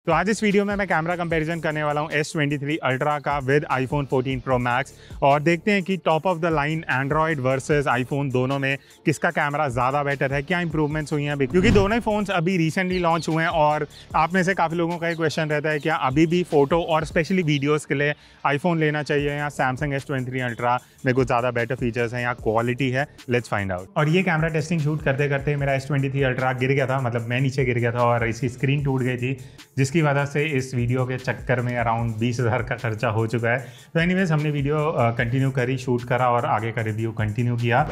तो आज इस वीडियो में मैं कैमरा कंपैरिजन करने वाला हूँ S23 अल्ट्रा का विद iPhone 14 Pro Max और देखते हैं कि top of the line Android versus iPhone दोनों में किसका कैमरा ज़्यादा बेटर है, क्या इंप्रूवमेंट्स हुई हैं अभी, क्योंकि दोनों ही फ़ोन्स अभी रिसेंटली लॉन्च हुए हैं। और आप में से काफ़ी लोगों का एक क्वेश्चन रहता है क्या अभी भी फ़ोटो और स्पेशली वीडियोज़ के लिए iPhone लेना चाहिए या Samsung S23 अल्ट्रा में कुछ ज़्यादा बेटर फीचर्स हैं या क्वालिटी है। Let's find out. और ये कैमरा टेस्टिंग शूट करते करते मेरा S23 अल्ट्रा गिर गया था, मतलब मैं नीचे गिर गया था और इसकी स्क्रीन टूट गई थी, जिसकी वजह से इस वीडियो के चक्कर में अराउंड 20,000 का खर्चा हो चुका है। तो एनीवेज हमने वीडियो कंटिन्यू करी, शूट करा और आगे का रिव्यू कंटिन्यू किया।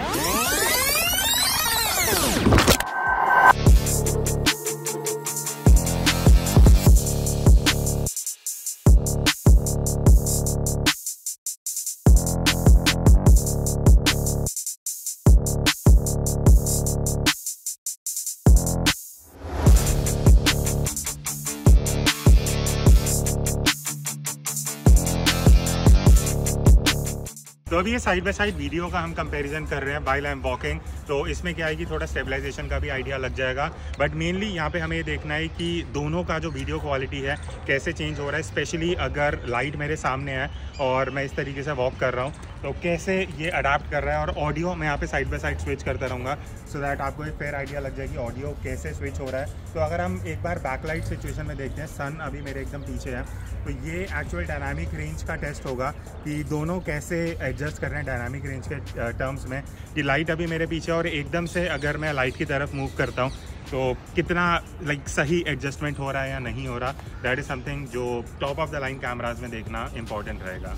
तो अभी ये साइड बाय साइड वीडियो का हम कंपैरिजन कर रहे हैं व्हाइल आई एम वॉकिंग। तो इसमें क्या है कि थोड़ा स्टेबलाइजेशन का भी आइडिया लग जाएगा, बट मेनली यहाँ पे हमें ये देखना है कि दोनों का जो वीडियो क्वालिटी है कैसे चेंज हो रहा है, स्पेशली अगर लाइट मेरे सामने है और मैं इस तरीके से वॉक कर रहा हूँ तो कैसे ये अडाप्ट कर रहा है। और ऑडियो मैं यहाँ पे साइड बाय साइड स्विच करता रहूँगा सो दैट आपको एक फेयर आइडिया लग जाए कि ऑडियो कैसे स्विच हो रहा है। तो अगर हम एक बार बैकलाइट सिचुएशन में देखते हैं, सन अभी मेरे एकदम पीछे है, तो ये एक्चुअल डायनामिक रेंज का टेस्ट होगा कि दोनों कैसे एडजस्ट कर रहे हैं डायनामिक रेंज के टर्म्स में, कि लाइट अभी मेरे पीछे और एकदम से अगर मैं लाइट की तरफ मूव करता हूँ तो कितना सही एडजस्टमेंट हो रहा है या नहीं हो रहा। दैट इज़ समथिंग जो top of the line cameras में देखना इंपॉर्टेंट रहेगा।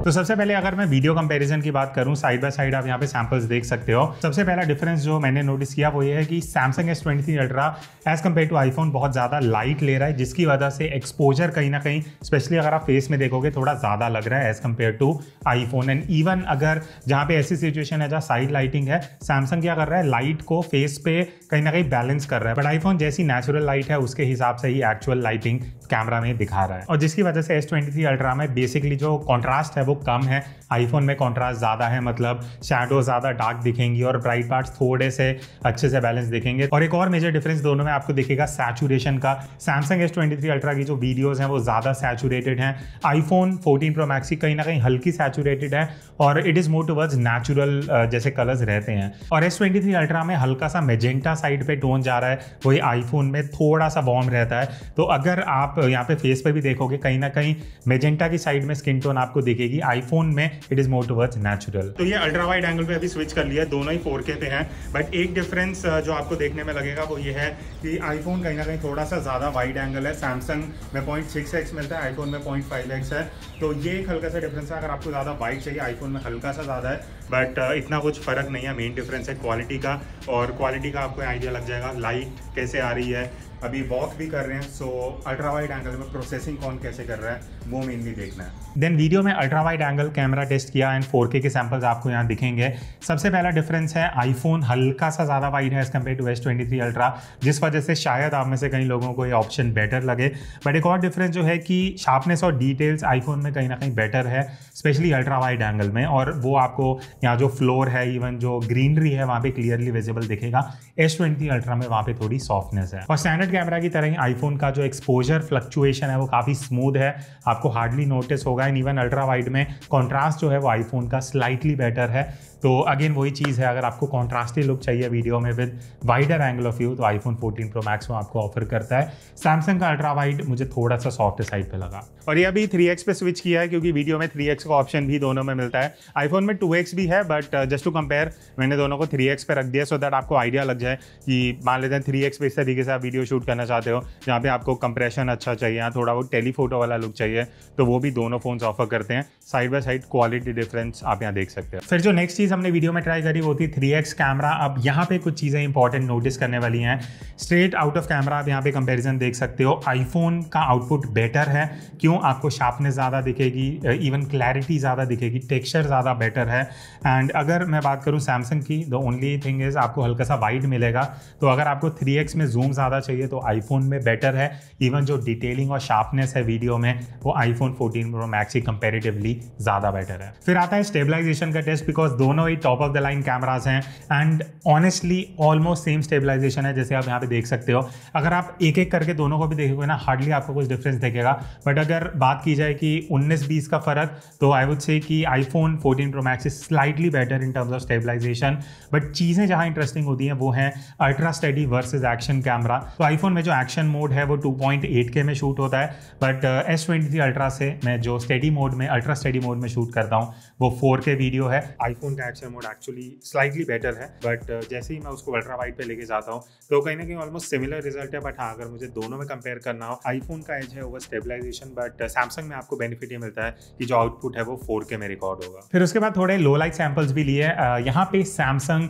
तो सबसे पहले अगर मैं वीडियो कंपैरिजन की बात करूं, साइड बाय साइड आप यहाँ पे सैंपल्स देख सकते हो। सबसे पहला डिफरेंस जो मैंने नोटिस किया वो ये है कि Samsung S23 ultra as compare to iPhone बहुत ज़्यादा लाइट ले रहा है, जिसकी वजह से एक्सपोजर कहीं ना कहीं, स्पेशली अगर आप फेस में देखोगे, थोड़ा ज़्यादा लग रहा है as compare to iPhone। And even अगर जहाँ पे ऐसी सिचुएशन है जहाँ साइड लाइटिंग है, Samsung क्या कर रहा है, लाइट को फेस पे कहीं ना कहीं बैलेंस कर रहा है, बट iPhone जैसी नेचुरल लाइट है उसके हिसाब से ही एक्चुअल लाइटिंग कैमरा में दिखा रहा है, और जिसकी वजह से S23 अल्ट्रा में बेसिकली जो कॉन्ट्रास्ट है वो कम है। iPhone में कॉन्ट्रास्ट ज़्यादा है, मतलब शैडो ज़्यादा डार्क दिखेंगी और ब्राइट पार्ट्स थोड़े से अच्छे से बैलेंस दिखेंगे। और एक और मेजर डिफरेंस दोनों में आपको दिखेगा सैचुरेशन का। Samsung S23 अल्ट्रा की जो वीडियोस हैं वो ज़्यादा सैचुरेटेड हैं, iPhone 14 Pro Max की कहीं ना कहीं हल्की सैचुरेटेड है और it is more towards natural जैसे कलर्स रहते हैं। और S23 अल्ट्रा में हल्का सा मेजेंटा साइड पे टोन जा रहा है, वही iPhone में थोड़ा सा वार्म रहता है। तो अगर आप यहाँ पे फेस पे भी देखोगे कहीं ना कहीं मेजेंटा की साइड में स्किन टोन आपको दिखेगी, iPhone में it is more towards natural. तो ये अल्ट्रा वाइड एंगल पे अभी स्विच कर लिया, दोनों ही 4K पे हैं, बट एक डिफरेंस जो आपको देखने में लगेगा वो ये है कि iPhone कहीं ना कहीं थोड़ा सा ज़्यादा वाइड एंगल है, Samsung में 0.6x मिलता है, iPhone में 0.5x है। तो ये एक हल्का सा डिफरेंस है, अगर आपको ज़्यादा वाइड चाहिए iPhone में हल्का सा ज़्यादा है, बट इतना कुछ फ़र्क नहीं है। मेन डिफरेंस है क्वालिटी का, और क्वालिटी का आपको आइडिया लग जाएगा लाइट कैसे आ रही है। अभी वॉक भी कर रहे हैं, सो अल्ट्रा वाइड एंगल में प्रोसेसिंग कौन कैसे कर रहा है वो मेनली देखना है। देन वीडियो में ultra wide angle camera test किया एंड 4K के सैंपल्स आपको यहाँ दिखेंगे। सबसे पहला डिफरेंस है iPhone हल्का सा ज़्यादा वाइड है as compare to S23 ultra, जिस वजह से शायद आप में से कई लोगों को ये ऑप्शन बेटर लगे। बट एक और डिफरेंस जो है कि शार्पनेस और डिटेल्स iPhone में कहीं ना कहीं बेटर है, स्पेशली अल्ट्रा वाइड एंगल में, और वो आपको यहाँ जो फ्लोर है, इवन जो ग्रीनरी है वहाँ पे क्लियरली विजिबल दिखेगा। S23 अल्ट्रा में वहाँ पे थोड़ी सॉफ्टनेस है। और स्टैंडर्ड कैमरा की तरह ही iPhone का जो एक्सपोजर फ्लक्चुएशन है वो काफ़ी स्मूथ है, आपको हार्डली नोटिस होगा। एंड इवन अल्ट्रा वाइड में कॉन्ट्रास्ट जो है वो iPhone का स्लाइटली बेटर है। तो अगेन वही चीज़ है, अगर आपको कॉन्ट्रास्टी लुक चाहिए वीडियो में with wider angle of view तो iPhone 14 Pro Max वो आपको ऑफर करता है। Samsung का अल्ट्रा वाइड मुझे थोड़ा सा सॉफ्ट साइड पे लगा। और ये अभी 3x पे स्विच किया है क्योंकि वीडियो में 3x का ऑप्शन भी दोनों में मिलता है। iPhone में 2x भी है, बट जस्ट टू कंपेयर मैंने दोनों को 3x पे रख दिया सो दैट आपको आइडिया लग जाए कि मान लेते हैं 3x पे इस तरीके से आप वीडियो शूट करना चाहते हो जहाँ पे आपको कंप्रेशन अच्छा चाहिए, थोड़ा वो टेलीफोटो वाला लुक चाहिए, तो वो भी दोनों फोन्स ऑफर करते हैं। Side by side quality difference आप यहाँ देख सकते हो। फिर जो नेक्स्ट चीज़ हमने वीडियो में ट्राई करी वो थी 3x कैमरा। अब यहाँ पे कुछ चीज़ें इंपॉर्टेंट नोटिस करने वाली हैं। स्ट्रेट आउट ऑफ कैमरा आप यहाँ पे कंपैरिजन देख सकते हो, iPhone का आउटपुट बेटर है। क्यों? आपको शार्पनेस ज़्यादा दिखेगी, इवन क्लैरिटी ज़्यादा दिखेगी, टेक्सचर ज़्यादा बेटर है। एंड अगर मैं बात करूँ सैमसंग की, द ओनली थिंग इज़ आपको हल्का सा वाइड मिलेगा। तो अगर आपको 3x में जूम ज़्यादा चाहिए तो आईफोन में बेटर है। इवन जो डिटेलिंग और शार्पनेस है वीडियो में वो आईफोन 14 प्रो मैक्स ही कंपेरेटिवली ज़्यादा बेटर है। फिर आता है स्टेबलाइजेशन का टेस्ट, बिकॉज दोनों ही top of the line cameras हैं and honestly almost same stabilisation है, जैसे आप यहाँ पे देख सकते हो। अगर आप एक एक करके दोनों को भी देखोगे ना, हार्डली आपको कुछ डिफरेंस दिखेगा। बट अगर बात की जाए कि 19-20 का फर्क, तो आई वुड से कि iPhone 14 pro max is slightly better in terms of stabilisation. But चीज़ें जहाँ इंटरेस्टिंग होती हैं वो हैं ultra steady versus action camera. तो आईफोन में जो एक्शन मोड है वो 2.8K में शूट होता है, बट S23 अल्ट्रा से मैं जो स्टेडी मोड में, अल्ट्रा स्टेडी मोड में शूट करता हूँ वो 4K वीडियो है। आईफोन का action mode actually slightly better है, बट जैसे ही मैं उसको अल्ट्रा वाइड पे लेके जाता हूँ तो कहीं ना कहीं ऑलमोस्ट सिमिलर रिजल्ट है। बट हाँ, अगर मुझे दोनों में कंपेयर करना हो, आईफोन का एज है ओवर स्टेबलाइजेशन, बट सैमसंग में आपको बेनिफिट ये मिलता है कि जो आउटपुट है वो 4K में रिकॉर्ड होगा। फिर उसके बाद थोड़े लो लाइट सैंपल्स भी लिए। यहाँ पे सैमसंग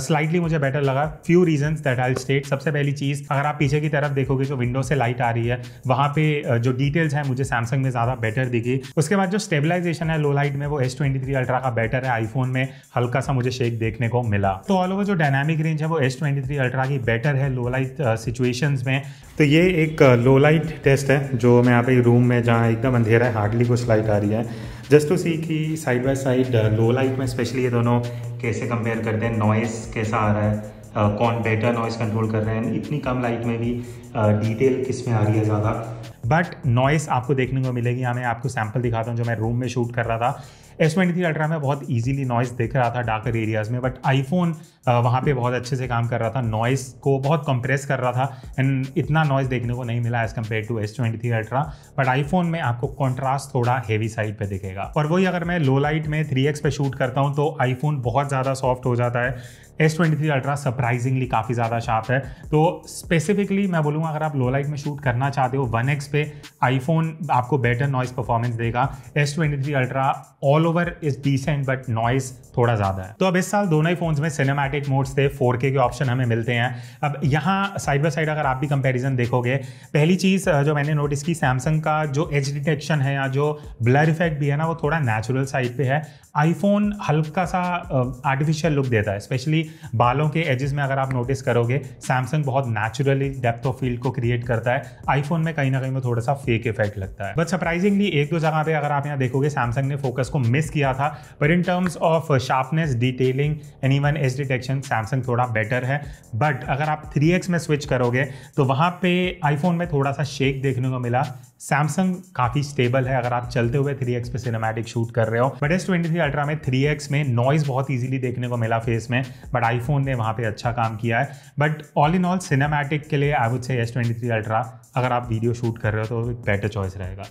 स्लाइटली मुझे बेटर लगा। Few reasons that I state. सबसे पहली चीज़, अगर आप पीछे की तरफ देखोगे जो विंडो से लाइट आ रही है वहाँ पे जो डिटेल्स हैं मुझे सैमसंग में ज़्यादा बेटर दिखी। उसके बाद जो स्टेबलाइजेशन है लो लाइट में वो S23 अल्ट्रा का बेटर है। आईफोन में हल्का सा मुझे शेक देखने को मिला। तो ऑल ओवर जो डायनामिक रेंज है वो S23 अल्ट्रा की बेटर है लो लाइट सिचुएशंस में। तो ये एक लो लाइट टेस्ट है जो मैं यहाँ पे रूम में, जहाँ एकदम अंधेरा है, हार्डली कुछ लाइट आ रही है, जस्ट टू सी कि side by side low light में स्पेशली ये दोनों कैसे कंपेयर करते हैं, नॉइस कैसा आ रहा है, कौन बेटर नॉइस कंट्रोल कर रहे हैं, इतनी कम लाइट में भी डिटेल किस में आ रही है ज़्यादा। बट नॉइस आपको देखने को मिलेगी। यहाँ मैं आपको सैंपल दिखाता हूँ जो मैं रूम में शूट कर रहा था। S23 अल्ट्रा में बहुत इजीली नॉइस दिख रहा था डार्कर एरियाज में, बट आईफोन वहाँ पे बहुत अच्छे से काम कर रहा था, नॉइस को बहुत कंप्रेस कर रहा था एंड इतना नॉइस देखने को नहीं मिला as compare to S23 ultra. But iPhone में आपको कॉन्ट्रास्ट थोड़ा हेवी साइड पे दिखेगा। और वही अगर मैं लो लाइट में 3x पे शूट करता हूँ तो आईफोन बहुत ज़्यादा सॉफ्ट हो जाता है। S23 अल्ट्रा सरप्राइजिंगली काफ़ी ज़्यादा शार्प है। तो स्पेसिफिकली मैं बोलूँगा अगर आप लो लाइट में शूट करना चाहते हो 1x पे, आईफोन आपको बेटर नॉइस परफॉर्मेंस देगा। S23 ultra all over is decent but noise थोड़ा ज़्यादा है। तो अब इस साल दोनों ही फोन्स में सिनेमैटिक मोड्स थे, 4K के ऑप्शन हमें मिलते हैं। अब यहाँ साइड बाय साइड अगर आप भी कंपैरिजन देखोगे, पहली चीज़ जो मैंने नोटिस की, सैमसंग का जो एज डिटेक्शन है या जो ब्लर इफेक्ट भी है ना वो थोड़ा नेचुरल साइड पे है। आईफोन हल्का सा आर्टिफिशियल लुक देता है, स्पेशली बालों के एजेस में अगर आप नोटिस करोगे सैमसंग बहुत नेचुरली डेप्थ ऑफ फील्ड को क्रिएट करता है। आईफोन में कहीं ना कहीं में थोड़ा सा फेक इफेक्ट लगता है। बट सरप्राइजिंगली एक दो जगह पे अगर आप यहाँ देखोगे सैमसंग ने फोकस को मिस किया था, but in terms of sharpness, detailing and even as detection Samsung थोड़ा बेटर है। बट अगर आप 3x में स्विच करोगे तो वहाँ पे आईफोन में थोड़ा सा शेक देखने को मिला। सैमसंग काफ़ी स्टेबल है अगर आप चलते हुए 3x पे सिनेमैटिक शूट कर रहे हो। बट S23 अल्ट्रा में 3x में नॉइज बहुत इजीली देखने को मिला फेस में, बट आईफोन ने वहाँ पे अच्छा काम किया है। But all in all cinematic के लिए आई वुड से S23 अल्ट्रा अगर आप वीडियो शूट कर रहे हो तो एक बेटर चॉइस रहेगा।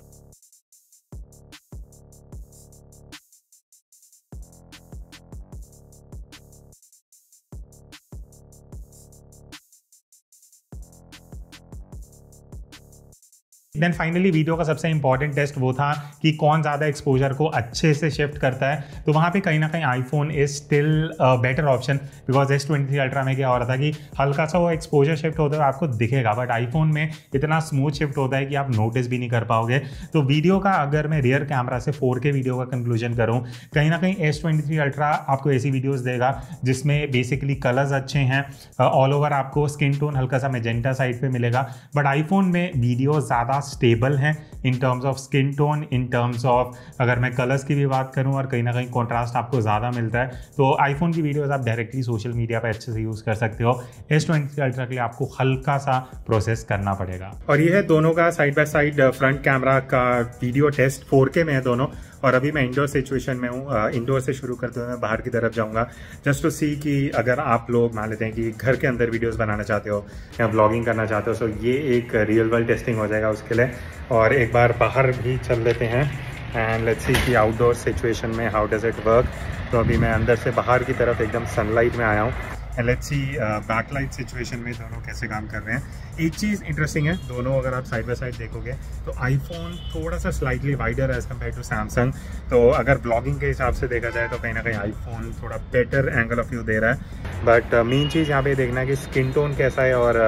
देन फाइनली वीडियो का सबसे इंपॉर्टेंट टेस्ट वो था कि कौन ज़्यादा एक्सपोजर को अच्छे से शिफ्ट करता है। तो वहाँ पे कहीं ना कहीं iPhone is still better option, because S23 ultra में क्या हो रहा था कि हल्का सा वो एक्सपोजर शिफ्ट होता है आपको दिखेगा, बट आईफोन में इतना स्मूथ शिफ्ट होता है कि आप नोटिस भी नहीं कर पाओगे। तो वीडियो का अगर मैं रियर कैमरा से 4K वीडियो का कंक्लूजन करूँ, कहीं ना कहीं S23 अल्ट्रा आपको ऐसी वीडियोज़ देगा जिसमें बेसिकली कलर्स अच्छे हैं, ऑल ओवर आपको स्किन टोन हल्का सा मेजेंटा साइड पर मिलेगा। बट आईफोन में वीडियो ज़्यादा स्टेबल हैं इन terms of skin tone, in terms of अगर मैं कलर्स की भी बात करूं, और कहीं ना कहीं कॉन्ट्रास्ट आपको ज़्यादा मिलता है। तो आईफोन की वीडियोस आप डायरेक्टली सोशल मीडिया पे अच्छे से यूज़ कर सकते हो। S23 अल्ट्रा के लिए आपको हल्का सा प्रोसेस करना पड़ेगा। और ये है दोनों का side by side front camera का वीडियो टेस्ट, 4K में है दोनों। और अभी मैं इंडोर सिचुएशन में हूँ। इंडोर से शुरू करते हुए मैं बाहर की तरफ जाऊँगा जस्ट टू सी कि अगर आप लोग मान लेते हैं कि घर के अंदर वीडियोस बनाना चाहते हो या व्लॉगिंग करना चाहते हो, सो ये एक रियल वर्ल्ड टेस्टिंग हो जाएगा उसके लिए। और एक बार बाहर भी चल लेते हैं एंड लेट्स सी कि आउटडोर सिचुएशन में हाउ डज इट वर्क। तो अभी मैं अंदर से बाहर की तरफ एकदम सनलाइट में आया हूँ and let's see backlight situation में दोनों कैसे काम कर रहे हैं। एक चीज़ इंटरेस्टिंग है, दोनों अगर आप साइड बाय साइड देखोगे तो आईफोन थोड़ा सा slightly wider as compare to Samsung. तो अगर ब्लॉगिंग के हिसाब से देखा जाए तो कहीं ना कहीं आईफोन थोड़ा बेटर एंगल ऑफ व्यू दे रहा है। बट मेन चीज़ यहाँ पे देखना है कि स्किन टोन कैसा है और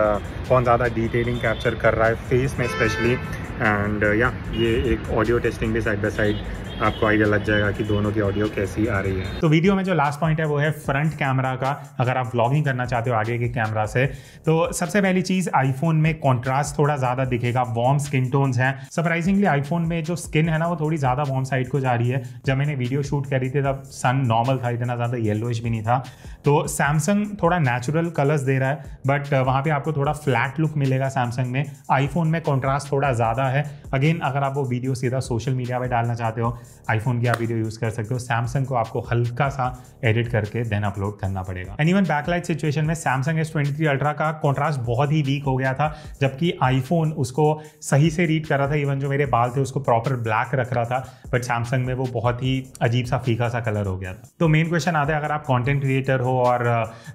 कौन ज़्यादा डिटेलिंग कैप्चर कर रहा है फेस में स्पेशली। एंड या ये एक ऑडियो टेस्टिंग भी साइड बाय साइड आपको आइडिया लग जाएगा कि दोनों की ऑडियो कैसी आ रही है। तो वीडियो में जो लास्ट पॉइंट है वो है फ्रंट कैमरा का। अगर आप व्लॉगिंग करना चाहते हो आगे के कैमरा से, तो सबसे पहली चीज़, आईफोन में कॉन्ट्रास्ट थोड़ा ज़्यादा दिखेगा, वार्म स्किन टोन्स हैं। सरप्राइजिंगली आईफोन में जो स्किन है ना वो थोड़ी ज़्यादा वार्म साइड को जा रही है। जब मैंने वीडियो शूट करी थी तब सन नॉर्मल था, इतना ज़्यादा येलोइश भी नहीं था। तो सैमसंग थोड़ा नेचुरल कलर्स दे रहा है, बट वहाँ पे आपको थोड़ा फ्लैट लुक मिलेगा सैमसंग में। आईफोन में कॉन्ट्रास्ट थोड़ा ज़्यादा है। अगेन अगर आप वो वीडियो सीधा सोशल मीडिया पे डालना चाहते हो, आईफोन की आप वीडियो यूज़ कर सकते हो। सैमसंग को आपको हल्का सा एडिट करके देन अपलोड करना पड़ेगा। एंड इवन बैकलाइट सिचुएशन में सैमसंग S23 अल्ट्रा का कॉन्ट्रास्ट बहुत ही वीक हो गया था, जबकि आईफोन उसको सही से रीड कर रहा था। इवन जो मेरे बाल थे उसको प्रॉपर ब्लैक रख रहा था, बट सैमसंग में वो बहुत ही अजीब सा फीका सा कलर हो गया था। तो मेन क्वेश्चन आता है, अगर आप कंटेंट क्रिएटर हो और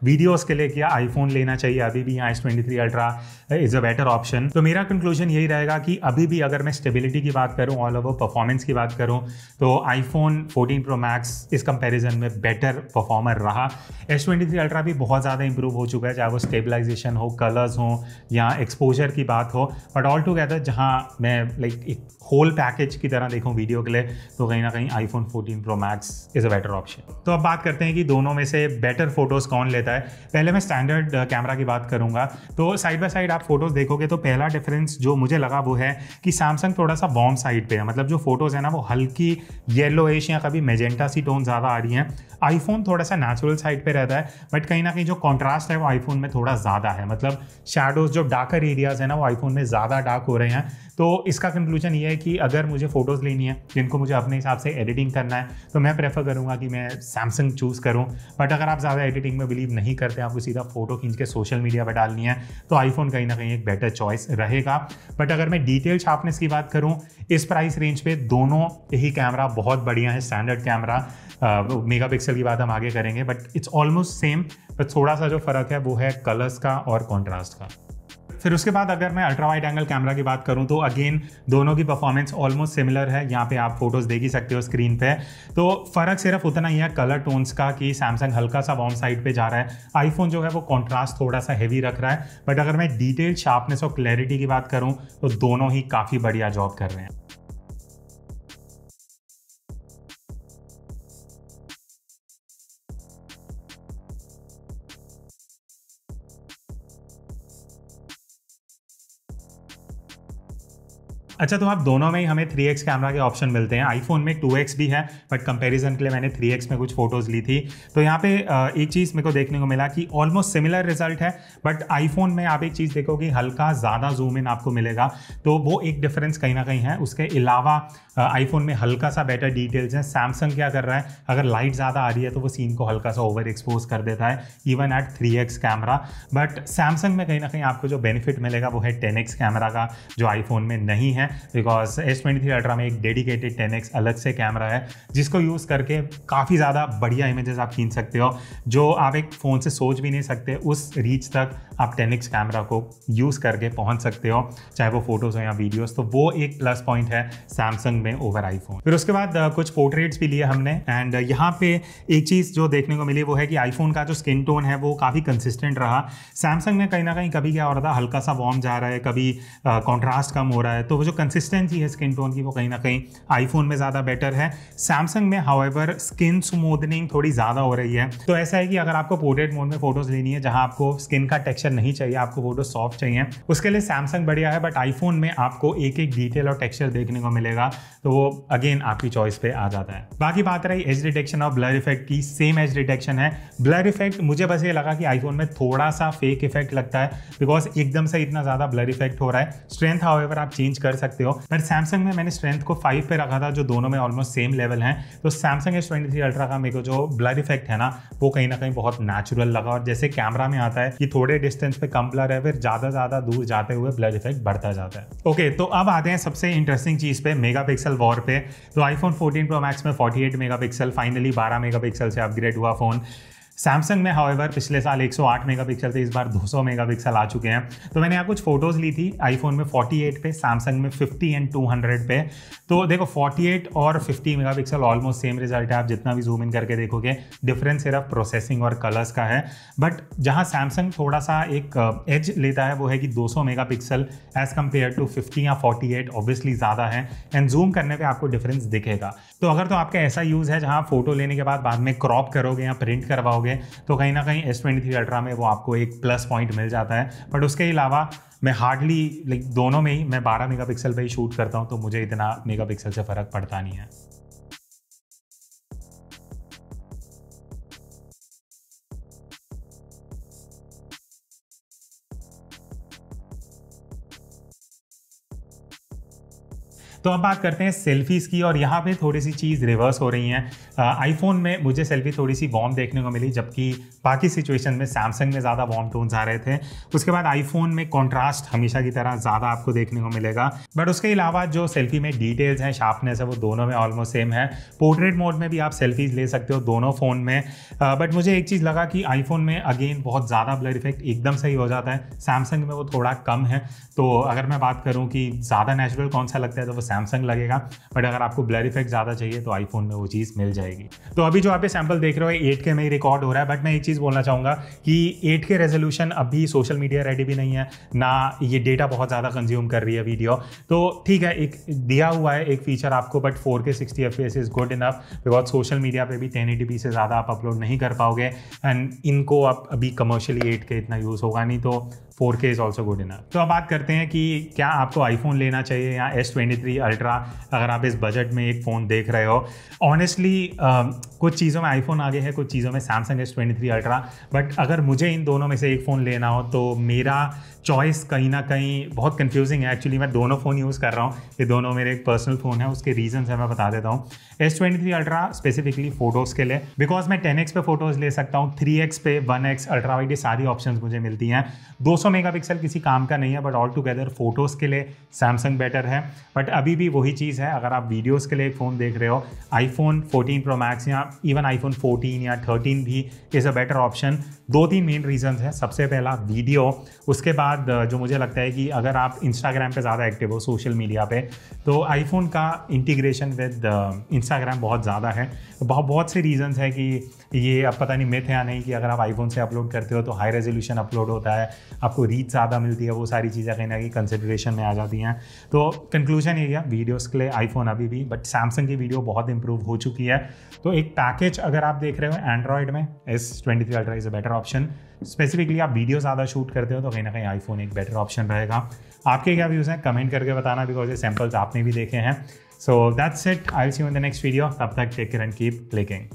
वीडियोस के लिए क्या आईफोन लेना चाहिए अभी भी, या S23 ultra is a better option? तो मेरा कंक्लूजन यही रहेगा कि अभी भी अगर मैं स्टेबिलिटी की बात करूं, ऑल ओवर परफॉर्मेंस की बात करूं, तो आईफोन 14 Pro Max इस कंपैरिजन में बेटर परफॉर्मर रहा। S23 अल्ट्रा भी बहुत ज़्यादा इंप्रूव हो चुका है, चाहे वो स्टेबलाइजेशन हो, कलर्स हो या एक्सपोजर की बात हो। बट ऑल टुगेदर जहाँ मैं लाइक एक होल पैकेज की तरह देखूं वीडियो के लिए, तो कहीं ना कहीं iPhone 14 Pro Max is a better option. तो अब बात करते हैं कि दोनों में से बेटर फोटोज़ कौन लेता है। पहले मैं स्टैंडर्ड कैमरा की बात करूंगा। तो साइड बाय साइड आप फोटोज़ देखोगे तो पहला डिफरेंस जो मुझे लगा वो है कि सैमसंग थोड़ा सा वार्म साइड पे है, मतलब जो फोटोज़ है ना वो हल्की येलोइश या कभी मेजेंटा सी टोन ज़्यादा आ रही हैं। आईफोन थोड़ा सा नेचुरल साइड पे रहता है, बट कहीं ना कहीं जो कॉन्ट्रास्ट है वो आईफोन में थोड़ा ज़्यादा है, मतलब शैडोज़ जो डार्कर एरियाज़ है ना वो आईफोन में ज़्यादा डार्क हो रहे हैं। तो इसका कंक्लूजन ये है कि अगर मुझे फ़ोटोज़ लेनी है जिनको मुझे अपने हिसाब से एडिटिंग करना है, तो मैं प्रेफर करूँगा कि मैं सैमसंग चूज़ करूँ। बट अगर आप ज़्यादा एडिटिंग में बिलीव नहीं करते, आपको सीधा फ़ोटो खींच के सोशल मीडिया पर डालनी है, तो आईफोन कहीं ना कहीं एक बेटर चॉइस रहेगा। बट अगर मैं डिटेल शार्पनेस की बात करूँ, इस प्राइस रेंज पे दोनों ही कैमरा बहुत बढ़िया है। स्टैंडर्ड कैमरा मेगापिक्सल की बात हम आगे करेंगे, but it's almost same, but थोड़ा सा जो फ़र्क है वो है कलर्स का और कॉन्ट्रास्ट का। फिर उसके बाद अगर मैं अल्ट्रा वाइड एंगल कैमरा की बात करूं, तो अगेन दोनों की परफॉर्मेंस ऑलमोस्ट सिमिलर है। यहाँ पे आप फोटोज़ देख ही सकते हो स्क्रीन पे। तो फ़र्क सिर्फ उतना ही है कलर टोन्स का कि सैमसंग हल्का सा वार्म साइड पे जा रहा है, आईफोन जो है वो कॉन्ट्रास्ट थोड़ा सा हेवी रख रहा है। बट अगर मैं डिटेल शार्पनेस और क्लैरिटी की बात करूँ तो दोनों ही काफ़ी बढ़िया जॉब कर रहे हैं। अच्छा, तो आप दोनों में ही हमें 3x कैमरा के ऑप्शन मिलते हैं। आईफोन में 2x भी है, बट कंपैरिजन के लिए मैंने 3x में कुछ फोटोज़ ली थी। तो यहाँ पे एक चीज़ मेरे को देखने को मिला कि ऑलमोस्ट सिमिलर रिजल्ट है, बट आईफोन में आप एक चीज़ देखोगे हल्का ज़्यादा जूम इन आपको मिलेगा, तो वो एक डिफरेंस कहीं ना कहीं है। उसके अलावा आईफोन में हल्का सा बेटर डिटेल्स हैं। सैमसंग क्या कर रहा है, अगर लाइट ज़्यादा आ रही है तो वो सीन को हल्का सा ओवर एक्सपोज कर देता है, even at 3x camera. But Samsung में कहीं ना कहीं आपको जो बेनिफिट मिलेगा वो है 10x कैमरा का, जो आईफोन में नहीं है। बिकॉज S23 अल्ट्रा में एक डेडिकेटेड 10x अलग से कैमरा है, जिसको यूज़ करके काफ़ी ज़्यादा बढ़िया इमेजेस आप खींच सकते हो, जो आप एक फ़ोन से सोच भी नहीं सकते। उस रीच तक आप 10x कैमरा को यूज़ करके पहुंच सकते हो, चाहे वो फोटोज़ हो या वीडियोज़। तो वो एक प्लस पॉइंट है सैमसंग में ओवर आईफोन। फिर उसके बाद कुछ पोर्ट्रेट्स भी लिए हमने, एंड यहाँ पे एक चीज़ जो देखने को मिली वो है कि आईफोन का जो स्किन टोन है वो काफ़ी कंसिस्टेंट रहा। सैमसंग में कहीं ना कहीं कभी क्या हो रहा था, हल्का सा वार्म जा रहा है, कभी कॉन्ट्रास्ट कम हो रहा है। तो वो जो कंसिस्टेंसी है स्किन टोन की वो कहीं ना कहीं आईफोन में ज़्यादा बेटर है। सैमसंग में हाउएवर स्किन स्मूथनिंग थोड़ी ज़्यादा हो रही है। तो ऐसा है कि अगर आपको पोर्ट्रेट मोड में फोटोज़ लेनी है जहाँ आपको स्किन का टेक्सचर नहीं चाहिए, आपको फोटो सॉफ्ट चाहिए, उसके लिए सैमसंग बढ़िया है। बट आईफोन में आपको एक एक डिटेल और टेक्सचर देखने को मिलेगा, तो वो अगेन आपकी चॉइस पे आ जाता है। बाकी बात रही एज डिटेक्शन और ब्लर इफेक्ट की, सेम एज डिटेक्शन है। ब्लर इफेक्ट मुझे बस ये लगा कि आईफोन में थोड़ा सा फेक इफेक्ट लगता है, बिकॉज एकदम से इतना ज़्यादा ब्लर इफेक्ट हो रहा है। स्ट्रेंथ हाउएवर आप चेंज कर सकते हो, बट सैमसंग में मैंने स्ट्रेंथ को 5 पे रखा था, जो दोनों में ऑलमोस्ट सेम लेवल हैं। तो सैमसंग S23 अल्ट्रा का मेरे को जो ब्लर इफेक्ट है ना वो कहीं ना कहीं बहुत नेचुरल लगा, और जैसे कैमरा में आता है कि थोड़े डिस्टेंस पे कम ब्लर है, फिर ज़्यादा दूर जाते हुए ब्लर इफेक्ट बढ़ता जाता है। ओके, तो अब आते हैं सबसे इंटरेस्टिंग चीज़ पे, मेगापिक्सल वॉर पे। तो आईफोन 14 Pro Max में 48 मेगापिक्सल, फाइनली 12 मेगापिक्सल से अपग्रेड हुआ फ़ोन। सैमसंग में हाउएवर पिछले साल 108 मेगापिक्सल थे, इस बार 200 मेगापिक्सल आ चुके हैं। तो मैंने यहाँ कुछ फोटोज़ ली थी, आईफोन में 48 पे, सैमसंग में 50 एंड 200 पे। तो देखो 48 और 50 मेगापिक्सल ऑलमोस्ट सेम रिजल्ट है, आप जितना भी जूम इन करके देखोगे। डिफरेंस सिर्फ प्रोसेसिंग और कलर्स का है। बट जहाँ सैमसंग थोड़ा सा एक एज लेता है वो है कि 200 मेगापिक्सल एज कम्पेयर टू 50 या 48 ऑब्वियसली ज़्यादा है, एंड जूम करने पर आपको डिफरेंस दिखेगा। तो अगर तो आपका ऐसा यूज़ है जहाँ फ़ोटो लेने के बाद में क्रॉप करोगे या प्रिंट करवाओगे तो कहीं ना कहीं S23 अल्ट्रा में वो आपको एक प्लस पॉइंट मिल जाता है। बट उसके अलावा मैं हार्डली दोनों में ही मैं 12 मेगापिक्सल पे ही शूट करता हूँ, तो मुझे इतना मेगापिक्सल से फ़र्क पड़ता नहीं है। तो अब बात करते हैं सेल्फीज़ की, और यहाँ पे थोड़ी सी चीज़ रिवर्स हो रही हैं। आईफोन में मुझे सेल्फी थोड़ी सी वार्म देखने को मिली, जबकि बाकी सिचुएशन में सैमसंग में ज़्यादा वार्म टोन्स आ रहे थे। उसके बाद आईफोन में कॉन्ट्रास्ट हमेशा की तरह ज़्यादा आपको देखने को मिलेगा। बट उसके अलावा जो सेल्फी में डिटेल्स हैं, शार्पनेस है, वो दोनों में ऑलमोस्ट सेम है। पोर्ट्रेट मोड में भी आप सेल्फीज़ ले सकते हो दोनों फ़ोन में। बट मुझे एक चीज़ लगा कि आईफोन में अगेन बहुत ज़्यादा ब्लर इफेक्ट एकदम सही हो जाता है, सैमसंग में वो थोड़ा कम है। तो अगर मैं बात करूँ कि ज़्यादा नेचुरल कौन सा लगता है तो वो सैमसंग लगेगा। बट अगर आपको ब्लर इफेक्ट ज़्यादा चाहिए तो आईफोन में वो चीज़ मिल जाएगी। तो अभी जो आप ये सैंपल देख रहे हो 8K में ही रिकॉर्ड हो रहा है। बट मैं एक चीज़ बोलना चाहूँगा कि 8K रेजोल्यूशन अभी सोशल मीडिया रेडी भी नहीं है, ना ये डेटा बहुत ज़्यादा कंज्यूम कर रही है वीडियो। तो ठीक है, एक दिया हुआ है एक फीचर आपको, but 4K 60 FPS is good enough, because social media पे भी 1080p से ज़्यादा आप अपलोड नहीं कर पाओगे। एंड इनको आप अभी कमर्शियली 8K इतना यूज़ होगा नहीं, तो 4K is also good enough. तो अब बात करते हैं कि क्या आपको आईफोन लेना चाहिए या S23 अल्ट्रा, अगर आप इस बजट में एक फ़ोन देख रहे हो। ऑनेस्टली कुछ चीज़ों में आईफोन आगे है, कुछ चीज़ों में सैमसंग S23 अल्ट्रा। बट अगर मुझे इन दोनों में से एक फ़ोन लेना हो तो मेरा चॉइस कहीं ना कहीं बहुत कंफ्यूजिंग है। एक्चुअली मैं दोनों फ़ोन यूज़ कर रहा हूँ, ये दोनों मेरे एक पर्सनल फ़ोन है। उसके रीजंस है मैं बता देता हूँ। S23 अल्ट्रा स्पेसिफिकली फ़ोटोज़ के लिए, बिकॉज मैं 10x पे फ़ोटोज़ ले सकता हूँ, 3x पे, 1x, अल्ट्रा वाइड, ये सारी ऑप्शंस मुझे मिलती हैं। 200 मेगापिक्सल किसी काम का नहीं है, बट ऑल टुगेदर फ़ोटोज़ के लिए सैमसंग बेटर है। बट अभी भी वही चीज़ है, अगर आप वीडियोज़ के लिए एक फ़ोन देख रहे हो, आईफोन 14 प्रो मैक्स या इवन आईफोन 14 या 13 भी is a better option. 2-3 main reasons हैं। सबसे पहला वीडियो, उसके बाद जो मुझे लगता है कि अगर आप इंस्टाग्राम पे ज़्यादा एक्टिव हो, सोशल मीडिया पे, तो आईफोन का इंटीग्रेशन विद इंस्टाग्राम बहुत ज़्यादा है। बहुत से रीजंस है कि ये अब पता नहीं मिथ है या नहीं कि अगर आप आईफोन से अपलोड करते हो तो हाई रेजोल्यूशन अपलोड होता है, आपको रीच ज़्यादा मिलती है, वो सारी चीज़ें कहीं ना कहीं कंसिडरेशन में आ जाती हैं। तो कंक्लूजन ये है, वीडियोज़ के लिए आईफोन अभी भी, बट सैमसंग की वीडियो बहुत इंप्रूव हो चुकी है। तो एक पैकेज अगर आप देख रहे हो एंड्रॉयड में, S23 ultra is a better option. Specifically आप वीडियो ज़्यादा शूट करते हो तो कहीं ना कहीं आईफोन एक बेटर ऑप्शन रहेगा। आपके क्या व्यूज़ हैं कमेंट करके बताना, बिकॉज ये सैम्पल्स आपने भी देखे हैं। So that's it, I will see you in the next video. तब तक take care and keep clicking.